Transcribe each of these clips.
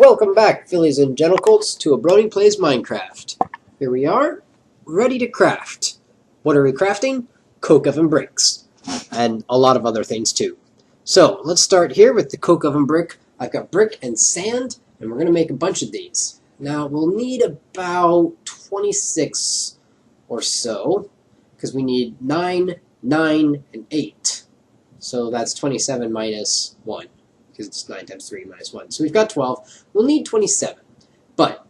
Welcome back, fillies and gentlecolts, to A Brony Plays Minecraft. Here we are, ready to craft. What are we crafting? Coke oven bricks. And a lot of other things too. So, let's start here with the coke oven brick. I've got brick and sand, and we're going to make a bunch of these. Now, we'll need about 26 or so, because we need 9, 9, and 8. So that's 27 minus 1. Because it's 9 times 3 minus 1. So we've got 12. We'll need 27. But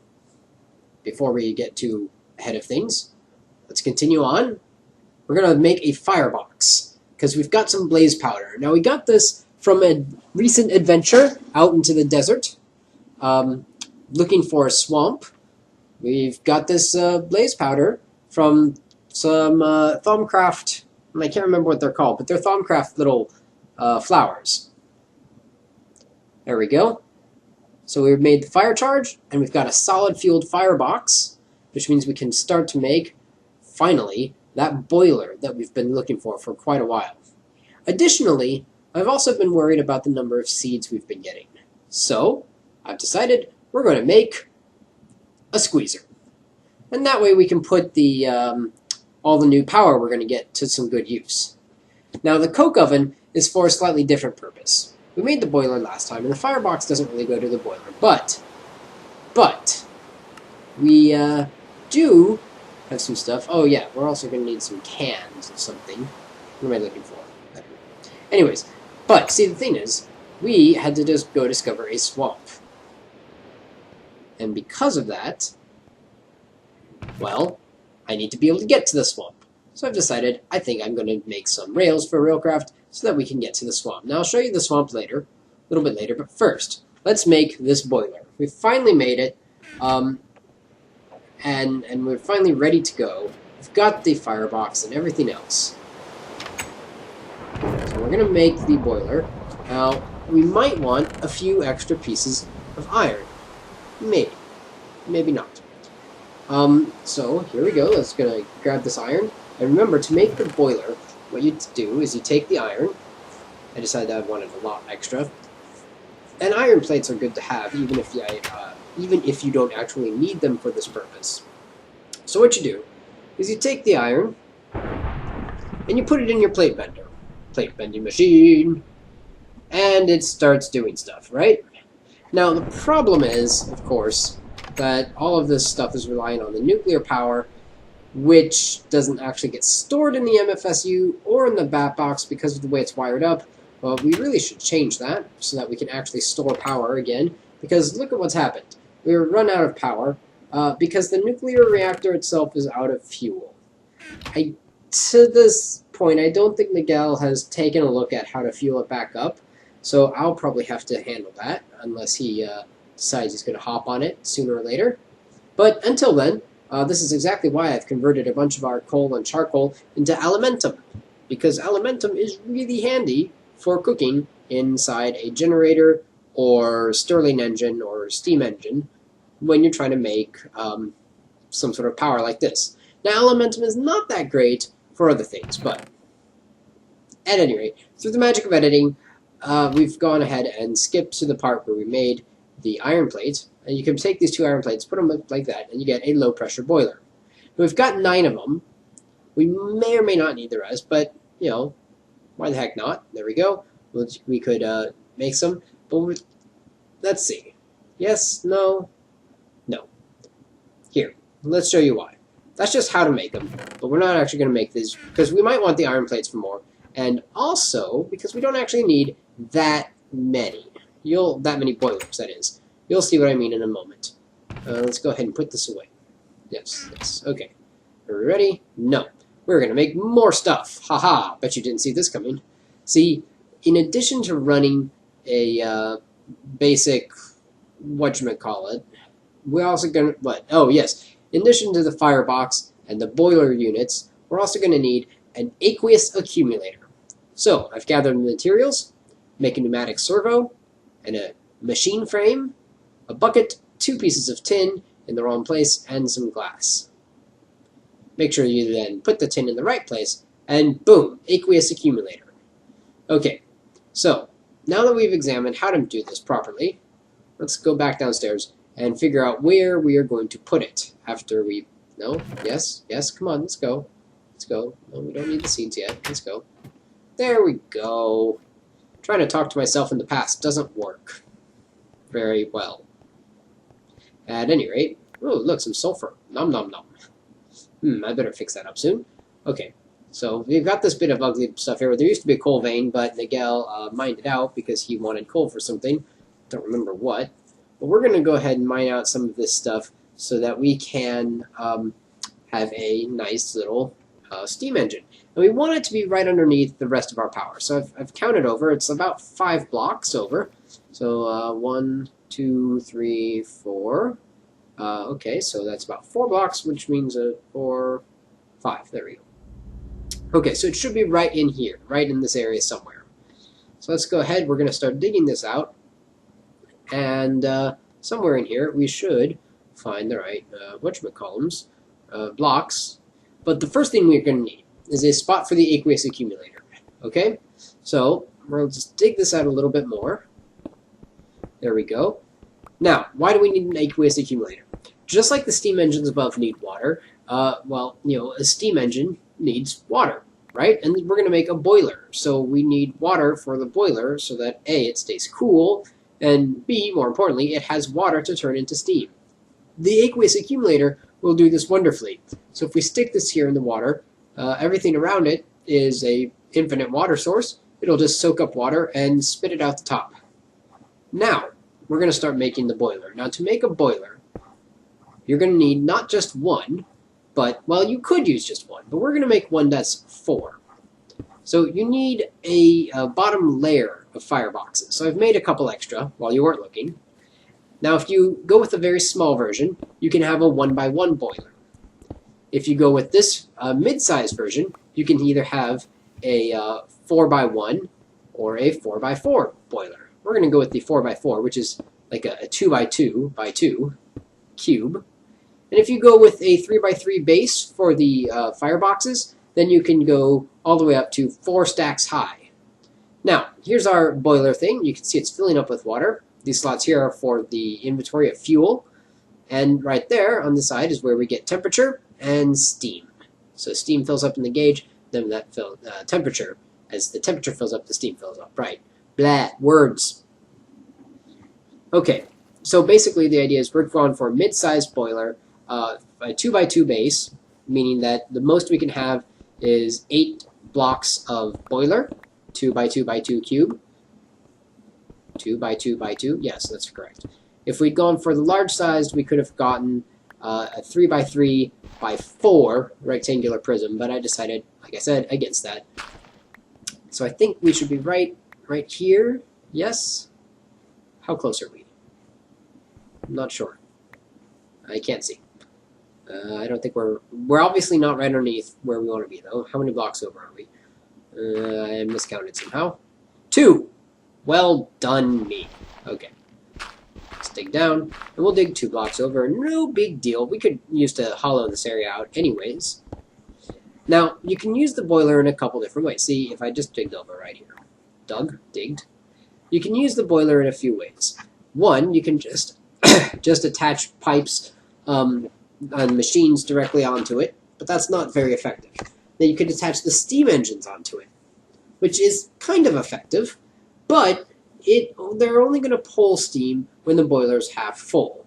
before we get too ahead of things, let's continue on. We're going to make a firebox because we've got some blaze powder. Now we got this from a recent adventure out into the desert looking for a swamp. We've got this blaze powder from some Thaumcraft, I can't remember what they're called, but they're Thaumcraft little flowers. There we go. So we've made the fire charge, and we've got a solid fueled firebox, which means we can start to make, finally, that boiler that we've been looking for quite a while. Additionally, I've also been worried about the number of seeds we've been getting. So, I've decided we're going to make a squeezer. And that way we can put the all the new power we're going to get to some good use. Now, the coke oven is for a slightly different purpose. We made the boiler last time, and the firebox doesn't really go to the boiler. But we do have some stuff. Oh yeah, we're also going to need some cans of something. What am I looking for? Anyways, but see, the thing is, we had to just go discover a swamp. And because of that, well, I need to be able to get to the swamp. So I've decided I think I'm going to make some rails for Railcraft so that we can get to the swamp. Now I'll show you the swamp later, a little bit later, but first, let's make this boiler. We finally made it, and we're finally ready to go. We've got the firebox and everything else. So we're going to make the boiler. Now, we might want a few extra pieces of iron. Maybe. Maybe not. So here we go. Let's gonna grab this iron. And remember, to make the boiler, what you do is you take the iron. I decided I wanted a lot extra. And iron plates are good to have, even if you don't actually need them for this purpose. So what you do is you take the iron and you put it in your plate bender. Plate bending machine. And it starts doing stuff, right? Now, the problem is, of course, that all of this stuff is relying on the nuclear power, which doesn't actually get stored in the MFSU or in the bat box because of the way it's wired up. Well, we really should change that so that we can actually store power again, because look at what's happened. We're run out of power because the nuclear reactor itself is out of fuel. To this point, I don't think Miguel has taken a look at how to fuel it back up, so I'll probably have to handle that unless he decides he's going to hop on it sooner or later. But until then, this is exactly why I've converted a bunch of our coal and charcoal into alimentum, because alimentum is really handy for cooking inside a generator or Stirling engine or steam engine when you're trying to make some sort of power like this. Now, alimentum is not that great for other things, but at any rate, through the magic of editing, we've gone ahead and skipped to the part where we made the iron plates, and you can take these 2 iron plates, put them up like that, and you get a low-pressure boiler. We've got 9 of them. We may or may not need the rest, but, you know, why the heck not? There we go. We could make some, but let's see. Yes? No? No. Here, let's show you why. That's just how to make them, but we're not actually going to make these, because we might want the iron plates for more, and also because we don't actually need that many. That many boilers, that is. You'll see what I mean in a moment. Let's go ahead and put this away. Yes, okay. Are we ready? No. We're going to make more stuff. Haha, bet you didn't see this coming. See, in addition to running a basic, whatchamacallit, we're also going to, oh yes, in addition to the firebox and the boiler units, we're also going to need an aqueous accumulator. So, I've gathered the materials, make a pneumatic servo, and a machine frame, a bucket, 2 pieces of tin in the wrong place, and some glass. Make sure you then put the tin in the right place, and boom, aqueous accumulator. Okay, so now that we've examined how to do this properly, let's go back downstairs and figure out where we are going to put it after we... No? Yes? Yes? Come on, let's go. Let's go. No, we don't need the seeds yet. Let's go. There we go. Trying to talk to myself in the past doesn't work very well. At any rate... Oh, look, some sulfur. Nom nom nom. I better fix that up soon. Okay. So we've got this bit of ugly stuff here. There used to be a coal vein, but Nigel mined it out because he wanted coal for something. Don't remember what. But we're going to go ahead and mine out some of this stuff so that we can have a nice little steam engine. And we want it to be right underneath the rest of our power. So I've counted over. It's about 5 blocks over. So 1, 2, 3, 4. Okay, so that's about 4 blocks, which means 4, 5. There we go. Okay, so it should be right in here, right in this area somewhere. So let's go ahead. We're going to start digging this out. And somewhere in here, we should find the right, whatchamacallums, blocks. But the first thing we're going to need is a spot for the aqueous accumulator. Okay? So we'll just dig this out a little bit more. There we go. Now, why do we need an aqueous accumulator? Just like the steam engines above need water, well, you know, a steam engine needs water, right? And we're going to make a boiler. So we need water for the boiler so that A, it stays cool, and B, more importantly, it has water to turn into steam. The aqueous accumulator will do this wonderfully. So if we stick this here in the water, everything around it is a infinite water source. It'll just soak up water and spit it out the top. Now, we're going to start making the boiler. Now, to make a boiler, you're going to need not just one, but, well, you could use just one, but we're going to make one that's 4. So you need a bottom layer of fireboxes. So I've made a couple extra while you weren't looking. Now, if you go with a very small version, you can have a 1x1 boiler. If you go with this mid-sized version, you can either have a 4x1 or a 4x4 boiler. We're going to go with the 4x4, which is like a 2x2x2 cube. And if you go with a 3x3 base for the fireboxes, then you can go all the way up to 4 stacks high. Now, here's our boiler thing. You can see it's filling up with water. These slots here are for the inventory of fuel. And right there on the side is where we get temperature and steam. So steam fills up in the gauge, then that temperature. As the temperature fills up, the steam fills up. Right. Blah. Words. Okay. So basically the idea is we're going for a mid-sized boiler, a 2x2 base, meaning that the most we can have is 8 blocks of boiler, 2x2x2 cube, 2x2x2, yes, that's correct. If we'd gone for the large sized, we could have gotten a 3x3x4 rectangular prism, but I decided, like I said, against that. So I think we should be right here, yes? How close are we? I'm not sure. I can't see. I don't think we're obviously not right underneath where we want to be, though. How many blocks over are we? I miscounted somehow. 2! Well done, me. Okay. Let's dig down, and we'll dig 2 blocks over. No big deal. We could use to hollow this area out anyways. Now, you can use the boiler in a couple different ways. See, if I just digged over right here. Digged. You can use the boiler in a few ways. One, you can just attach pipes and machines directly onto it, but that's not very effective. Then you could attach the steam engines onto it, which is kind of effective, but they're only going to pull steam when the boiler's half full.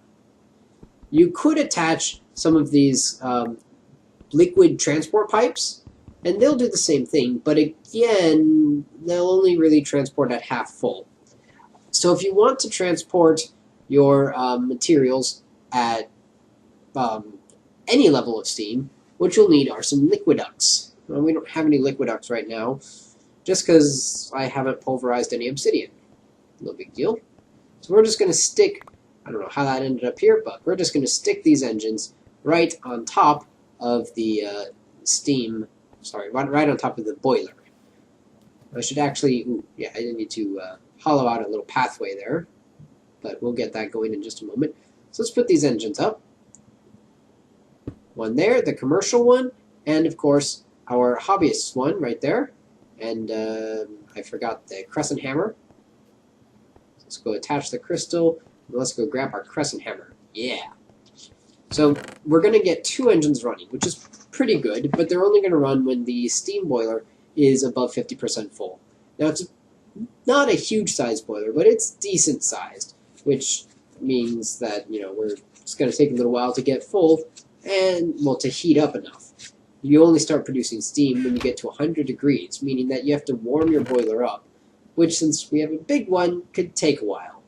You could attach some of these liquid transport pipes, and they'll do the same thing, but again, they'll only really transport at half full. So if you want to transport your materials at any level of steam, what you'll need are some liquiducts. Well, we don't have any liquiducts right now, just because I haven't pulverized any obsidian. No big deal. So we're just going to stick, I don't know how that ended up here, but we're just going to stick these engines right on top of the right on top of the boiler. I should actually, I need to hollow out a little pathway there, but we'll get that going in just a moment. So let's put these engines up. One there, the commercial one, and of course our hobbyist one right there. And I forgot the crescent hammer. Let's go attach the crystal Let's go grab our crescent hammer. Yeah. So we're going to get 2 engines running, which is pretty good, but they're only going to run when the steam boiler is above 50% full. Now, it's not a huge size boiler, but it's decent sized, which means that, we're just going to take a little while to get full and, well, to heat up enough. You only start producing steam when you get to 100 degrees, meaning that you have to warm your boiler up, which, since we have a big one, could take a while.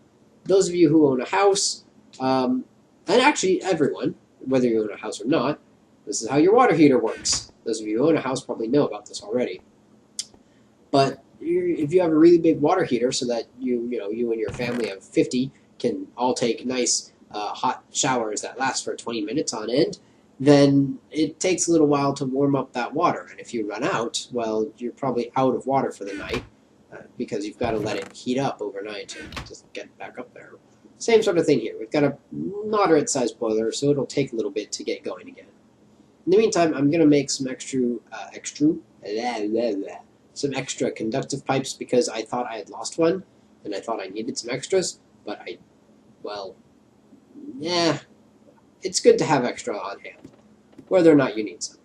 Those of you who own a house, and actually everyone, whether you own a house or not, this is how your water heater works. Those of you who own a house probably know about this already. But if you have a really big water heater so that you and your family of 50 can all take nice hot showers that last for 20 minutes on end, then it takes a little while to warm up that water. And if you run out, well, you're probably out of water for the night because you've got to let it heat up overnight to just get back up there. Same sort of thing here. We've got a moderate-sized boiler, so it'll take a little bit to get going again. In the meantime, I'm going to make some some extra conductive pipes because I thought I had lost one, and I thought I needed some extras, but it's good to have extra on hand, whether or not you need some.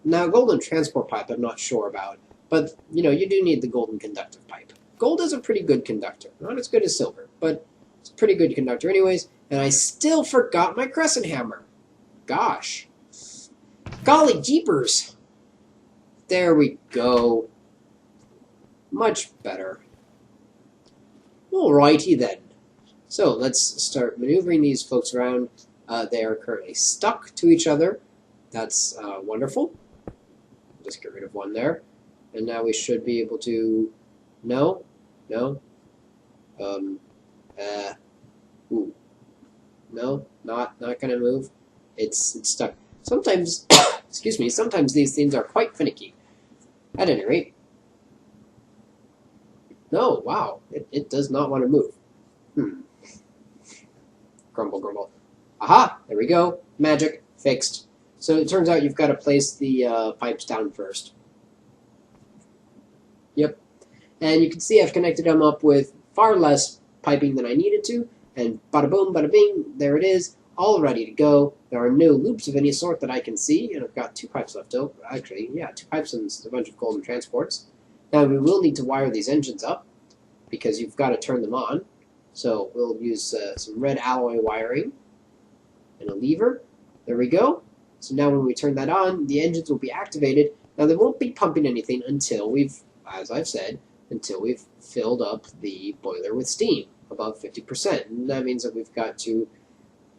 Now, golden transport pipe I'm not sure about, but, you do need the golden conductive pipe. Gold is a pretty good conductor. Not as good as silver, but it's a pretty good conductor anyways, and I still forgot my crescent hammer. Gosh. Golly jeepers. There we go. Much better. Alrighty then. So let's start maneuvering these folks around. They are currently stuck to each other. That's wonderful. Just get rid of one there. And now we should be able to... No. Ooh. No, not gonna move. It's stuck. Sometimes, excuse me, sometimes these things are quite finicky. At any rate. No, wow, it does not want to move. Grumble, grumble. Aha, there we go. Magic, fixed. So it turns out you've got to place the pipes down first. Yep. And you can see I've connected them up with far less piping than I needed to, and bada boom, bada bing, there it is, all ready to go. There are no loops of any sort that I can see, and I've got 2 pipes left over. Actually, yeah, 2 pipes and a bunch of golden transports. Now we will need to wire these engines up, because you've got to turn them on. So we'll use some red alloy wiring and a lever. There we go. So now when we turn that on, the engines will be activated. Now they won't be pumping anything until we've, as I've said, until we've filled up the boiler with steam above 50%. And that means that we've got to,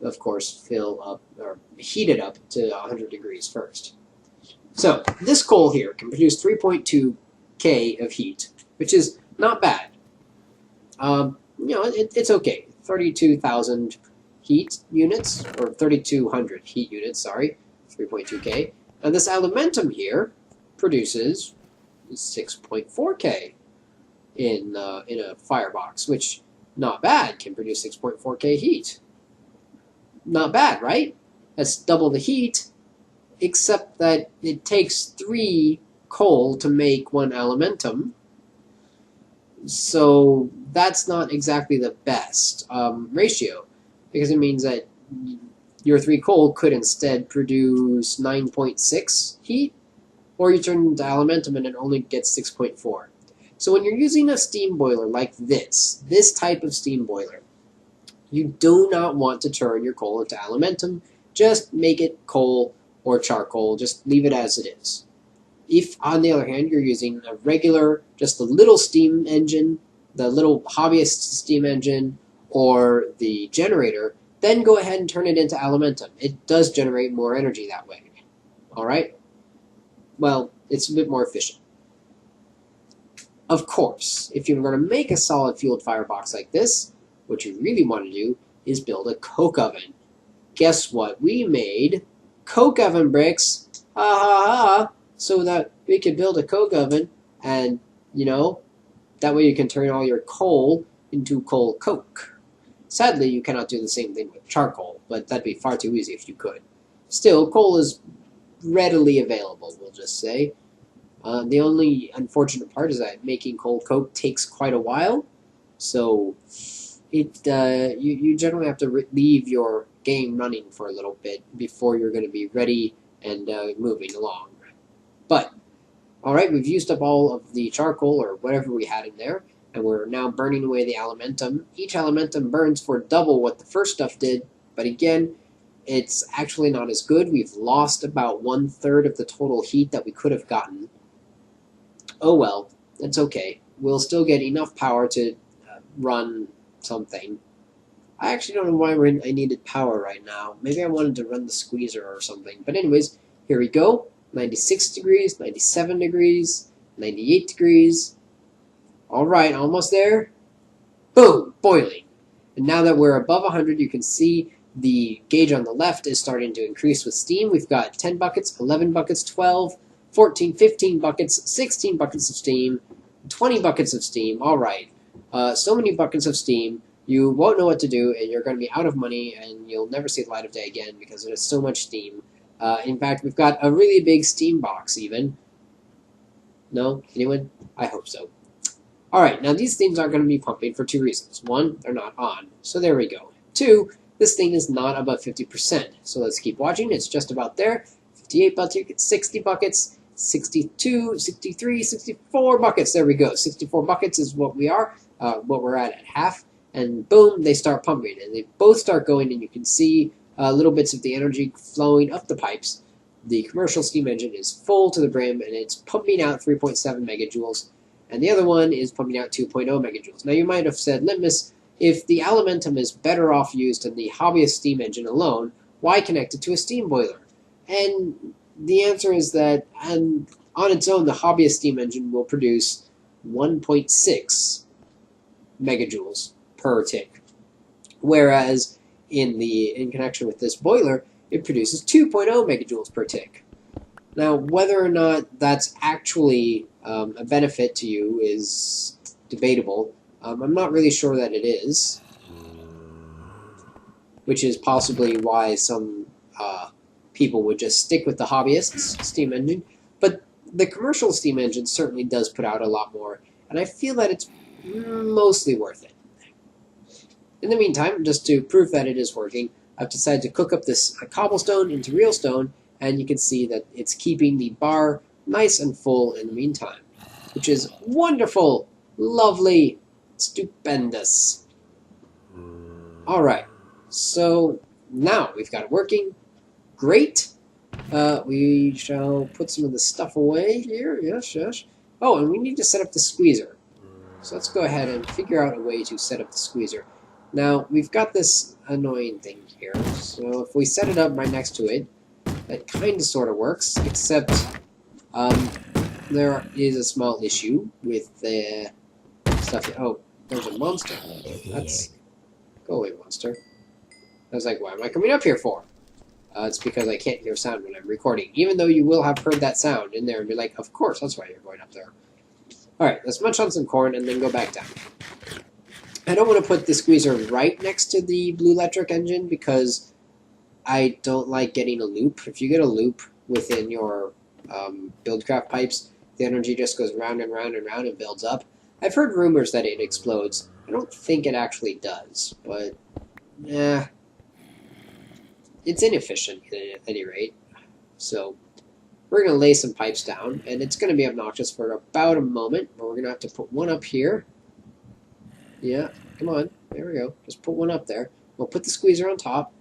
of course, fill up or heat it up to 100 degrees first. So this coal here can produce 3.2 K of heat, which is not bad. It's okay. 32,000 heat units, or 3,200 heat units, sorry, 3.2 K. And this alumentum here produces 6.4 K in a firebox, which, not bad, can produce 6.4 K heat. Not bad, right? That's double the heat, except that it takes 3 coal to make 1 alumentum. So that's not exactly the best ratio, because it means that your 3 coal could instead produce 9.6 heat, or you turn it into alumentum and it only gets 6.4. So when you're using a steam boiler like this type of steam boiler, you do not want to turn your coal into alumentum. Just make it coal or charcoal. Just leave it as it is. If, on the other hand, you're using a regular, just a little steam engine, the little hobbyist steam engine, or the generator, then go ahead and turn it into alumentum. It does generate more energy that way. Alright? Well, it's a bit more efficient. Of course, if you're going to make a solid-fueled firebox like this, what you really want to do is build a coke oven. Guess what? We made coke oven bricks, so that we could build a coke oven, and, that way you can turn all your coal into coal coke. Sadly, you cannot do the same thing with charcoal, but that'd be far too easy if you could. Still, coal is readily available, we'll just say. The only unfortunate part is that making coal coke takes quite a while, so you generally have to leave your game running for a little bit before you're going to be ready and moving along. But alright, we've used up all of the charcoal or whatever we had in there, and we're now burning away the elementum. Each elementum burns for double what the first stuff did, but again, it's actually not as good. We've lost about 1/3 of the total heat that we could have gotten. Oh well, that's okay. We'll still get enough power to run something. I actually don't know why I needed power right now. Maybe I wanted to run the squeezer or something. But anyways, here we go. 96 degrees, 97 degrees, 98 degrees. Alright, almost there. Boom! Boiling. And now that we're above 100, you can see the gauge on the left is starting to increase with steam. We've got 10 buckets, 11 buckets, 12, 14, 15 buckets, 16 buckets of steam, 20 buckets of steam. Alright. So many buckets of steam. You won't know what to do, and you're going to be out of money, and you'll never see the light of day again because there's so much steam. In fact, we've got a really big steam box, even. No? Anyone? I hope so. Alright, now these things aren't going to be pumping for 2 reasons. 1, they're not on. So there we go. 2, this thing is not above 50%. So let's keep watching. It's just about there. 58 buckets, 60 buckets, 62, 63, 64 buckets. There we go. 64 buckets is what we are, what we're at half. And boom, they start pumping. And they both start going, and you can see little bits of the energy flowing up the pipes. The commercial steam engine is full to the brim, and it's pumping out 3.7 megajoules. And the other one is pumping out 2.0 megajoules. Now you might have said, Litmus, if the Elementum is better off used in the hobbyist steam engine alone, why connect it to a steam boiler? And the answer is that on its own, the hobbyist steam engine will produce 1.6 megajoules per tick. Whereas in connection with this boiler, it produces 2.0 megajoules per tick. Now, whether or not that's actually a benefit to you is debatable. I'm not really sure that it is, which is possibly why some people would just stick with the hobbyist's steam engine. But the commercial steam engine certainly does put out a lot more, and I feel that it's mostly worth it. In the meantime, just to prove that it is working, I've decided to cook up this cobblestone into real stone, and you can see that it's keeping the bar nice and full in the meantime, which is wonderful, lovely, stupendous. Alright, so now we've got it working. Great. We shall put some of the stuff away here. Yes, yes. Oh, and we need to set up the squeezer. So let's go ahead and figure out a way to set up the squeezer. Now, we've got this annoying thing here, so if we set it up right next to it, that kind of sort of works, except there is a small issue with the stuff. Oh, there's a monster. That's... Go away, monster. I was like, why am I coming up here for? It's because I can't hear sound when I'm recording, even though you will have heard that sound in there and be like, of course, that's why you're going up there. Alright, let's munch on some corn and then go back down. I don't want to put the squeezer right next to the blue electric engine because I don't like getting a loop. If you get a loop within your Buildcraft pipes, the energy just goes round and round and round and builds up. I've heard rumors that it explodes. I don't think it actually does, but it's inefficient at any rate. So we're going to lay some pipes down, and it's going to be obnoxious for about a moment, but we're going to have to put one up here. Yeah, come on. There we go. Just put one up there. We'll put the squeezer on top.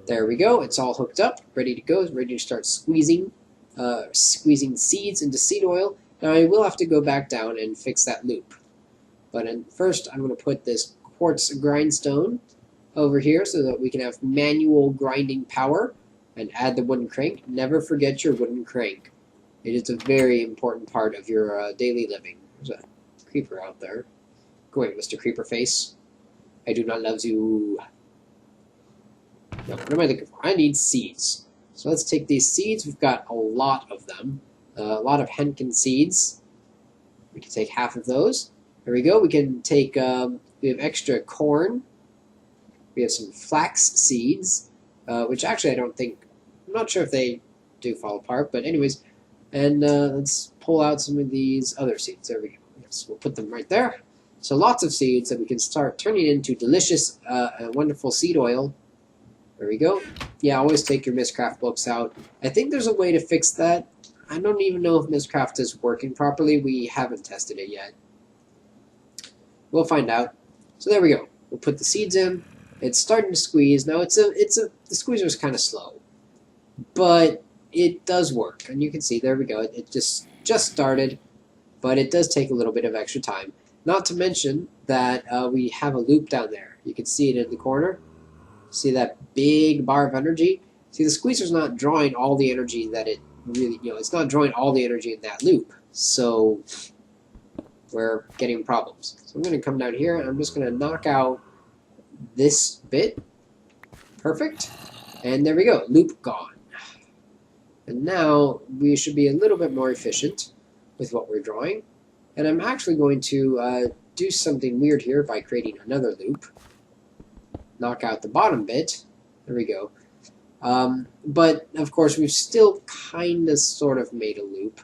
There we go. It's all hooked up, ready to go. It's ready to start squeezing seeds into seed oil. Now I will have to go back down and fix that loop. But first, I'm going to put this quartz grindstone over here so that we can have manual grinding power and add the wooden crank. Never forget your wooden crank. It is a very important part of your daily living. There's a creeper out there. Go away, Mr. Creeper Face. I do not love you. No, what am I looking for? I need seeds. So let's take these seeds. We've got a lot of them. A lot of Henkin seeds. We can take half of those. There we go. We can take, we have extra corn. We have some flax seeds, which actually I don't think, I'm not sure if they do fall apart, but anyways. And let's pull out some of these other seeds. There we go. Yes, we'll put them right there. So lots of seeds that we can start turning into delicious, wonderful seed oil. There we go. Yeah, always take your Mistcraft books out. I think there's a way to fix that. I don't even know if Mistcraft is working properly. We haven't tested it yet. We'll find out. So there we go. We'll put the seeds in. It's starting to squeeze. Now the squeezer is kind of slow, but it does work. And you can see, there we go. It just started, but it does take a little bit of extra time. Not to mention that we have a loop down there. You can see it in the corner. See that big bar of energy? See, the squeezer's not drawing all the energy that it really, it's not drawing all the energy in that loop. So we're getting problems. So I'm going to come down here and I'm just going to knock out this bit. Perfect. And there we go. Loop gone. And now we should be a little bit more efficient with what we're drawing. And I'm actually going to do something weird here by creating another loop. Knock out the bottom bit. There we go. But, of course, we've still kind of sort of made a loop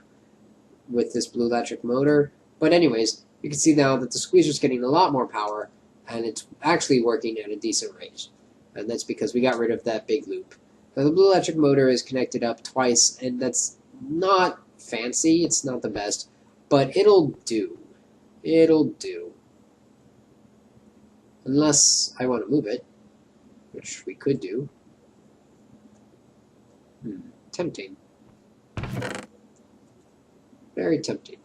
with this blue electric motor. But anyways, you can see now that the squeezer's getting a lot more power, and it's actually working at a decent rate. And that's because we got rid of that big loop. Now, the blue electric motor is connected up twice, and that's not fancy. It's not the best, but it'll do. It'll do. Unless I want to move it, which we could do. Tempting. Very tempting.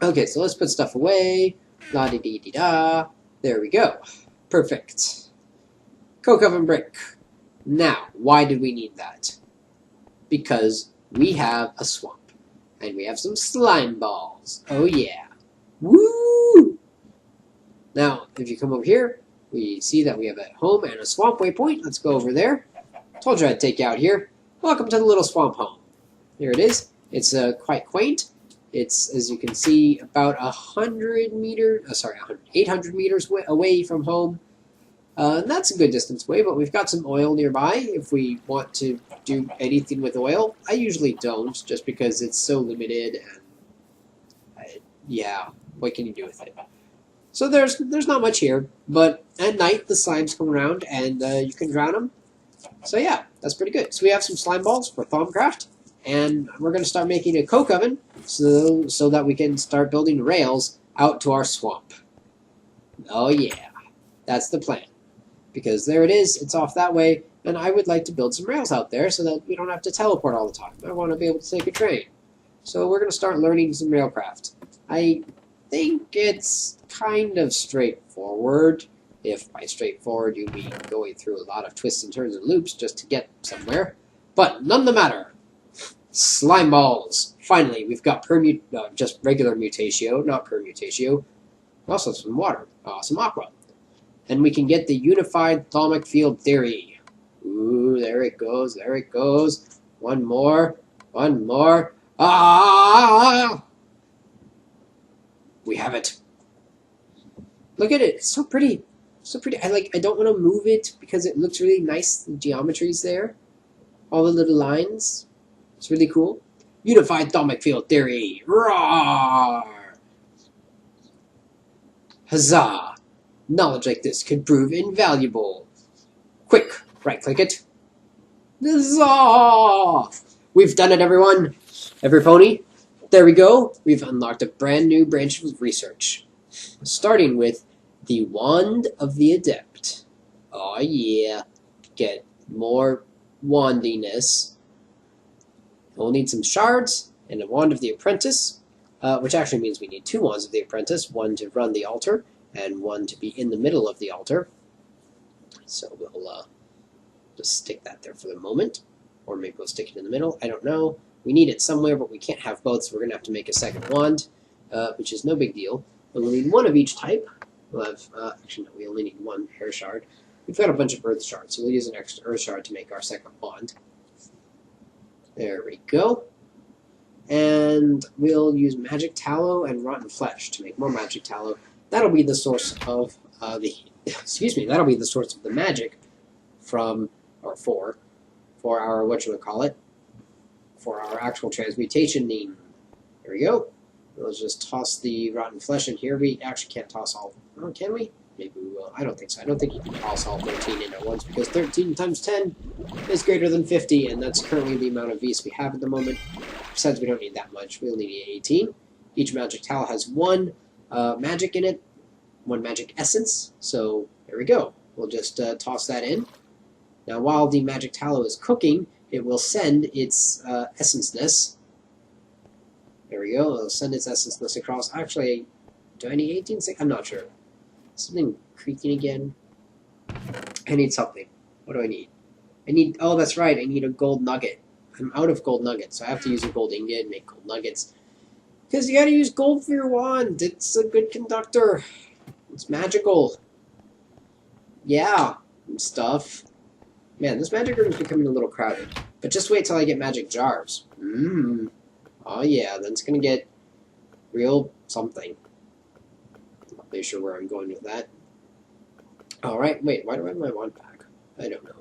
Okay, so let's put stuff away. La-di-di-di-da. There we go. Perfect. Coke oven brick. Now, why did we need that? Because we have a swamp. And we have some slime balls. Oh yeah. Woo! Now, if you come over here, we see that we have a home and a swamp waypoint. Let's go over there. Told you I'd take you out here. Welcome to the little swamp home. Here it is. It's quite quaint. It's, as you can see, about 800 meters away from home. That's a good distance away, but we've got some oil nearby if we want to do anything with oil. I usually don't, just because it's so limited, and yeah, what can you do with it? So there's not much here, but at night the slimes come around and you can drown them. So yeah, that's pretty good. So we have some slime balls for Thaumcraft, and we're going to start making a coke oven so that we can start building rails out to our swamp. Oh yeah, that's the plan. Because there it is, it's off that way, and I would like to build some rails out there so that we don't have to teleport all the time. I want to be able to take a train. So we're going to start learning some railcraft. I think it's kind of straightforward. If by straightforward you mean going through a lot of twists and turns and loops just to get somewhere. But none the matter. Slime balls. Finally, we've got just regular mutatio, not permutatio. Also some water, some aqua. And we can get the unified thalamic field theory. Ooh, there it goes, there it goes. One more, one more. Ah! We have it. Look at it, it's so pretty. So pretty. I don't want to move it because it looks really nice. The geometry's there. All the little lines. It's really cool. Unified thalamic field theory. Roar! Huzzah! Knowledge like this could prove invaluable. Quick, right-click it. Huzzah! We've done it, everyone. Every pony. There we go. We've unlocked a brand new branch of research. Starting with the Wand of the Adept. Oh yeah. Get more wandiness. We'll need some shards and a Wand of the Apprentice, which actually means we need two Wands of the Apprentice, one to run the altar and one to be in the middle of the altar. So we'll just stick that there for the moment, or maybe we'll stick it in the middle. I don't know. We need it somewhere, but we can't have both, so we're going to have to make a second wand, which is no big deal. And we'll need one of each type. We'll have, actually no, we only need one hair shard. We've got a bunch of earth shards, so we'll use an extra earth shard to make our second wand. There we go. And we'll use magic tallow and rotten flesh to make more magic tallow. That'll be the source of that'll be the source of the magic from, or for our, for our actual transmutation name. There we go. Let's just toss the rotten flesh in here. We actually can't toss all. Oh, can we? Maybe we will. I don't think so. I don't think you can toss all 13 in at once because 13 times 10 is greater than 50, and that's currently the amount of Vs we have at the moment. Besides, we don't need that much. We'll need 18. Each magic tallow has one magic in it, one magic essence. So there we go. We'll just toss that in. Now, while the magic tallow is cooking, it will send its essence-ness. There we go. It'll send its essence-ness across. Actually, do I need 18? I'm not sure. Something creaking again. I need something. What do I need? I need... Oh, that's right. I need a gold nugget. I'm out of gold nuggets, so I have to use a gold ingot and make gold nuggets. Because you gotta use gold for your wand. It's a good conductor. It's magical. Yeah. And stuff. Man, this magic room is becoming a little crowded. But just wait till I get magic jars. Oh yeah, then it's gonna get real something. I'm not really sure where I'm going with that. Alright, wait, why do I have my wand back? I don't know.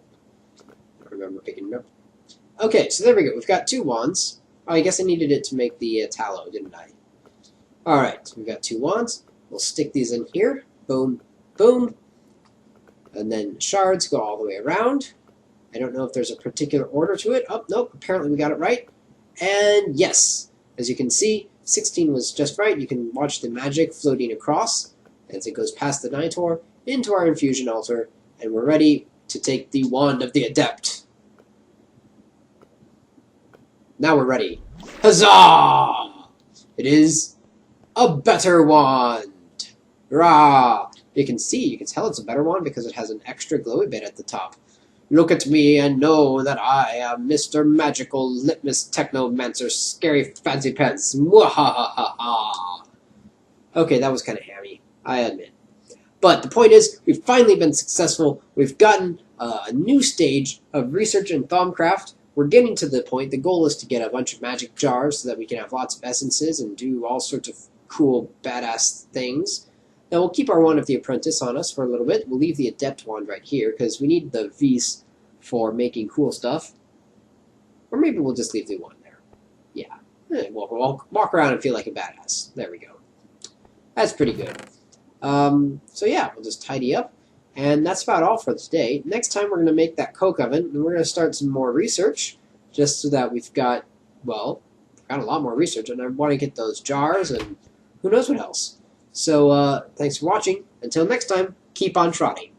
I don't remember picking it up. Okay, so there we go. We've got 2 wands. Oh, I guess I needed it to make the tallow, didn't I? Alright, so we've got 2 wands. We'll stick these in here. Boom, boom. And then shards go all the way around. I don't know if there's a particular order to it. Oh, nope, apparently we got it right. And yes, as you can see, 16 was just right. You can watch the magic floating across as it goes past the Nitor into our infusion altar, and we're ready to take the Wand of the Adept. Now we're ready. Huzzah! It is a better wand. Hurrah! You can tell it's a better wand because it has an extra glowy bit at the top. Look at me and know that I am Mr. Magical Litmus Technomancer Scary Fancy Pants. Mwahahaha. Okay, that was kind of hammy, I admit. But the point is, we've finally been successful. We've gotten a new stage of research in Thaumcraft. We're getting to the point. The goal is to get a bunch of magic jars so that we can have lots of essences and do all sorts of cool, badass things. Now we'll keep our Wand of the Apprentice on us for a little bit. We'll leave the Adept Wand right here because we need the Vs for making cool stuff. Or maybe we'll just leave the wand there. Yeah. We'll walk around and feel like a badass. There we go. That's pretty good. So yeah, we'll just tidy up. And that's about all for today. Next time we're going to make that coke oven, and we're going to start some more research, just so that we've got, well, we've got a lot more research, and I want to get those jars, and who knows what else. So, thanks for watching. Until next time, keep on trotting.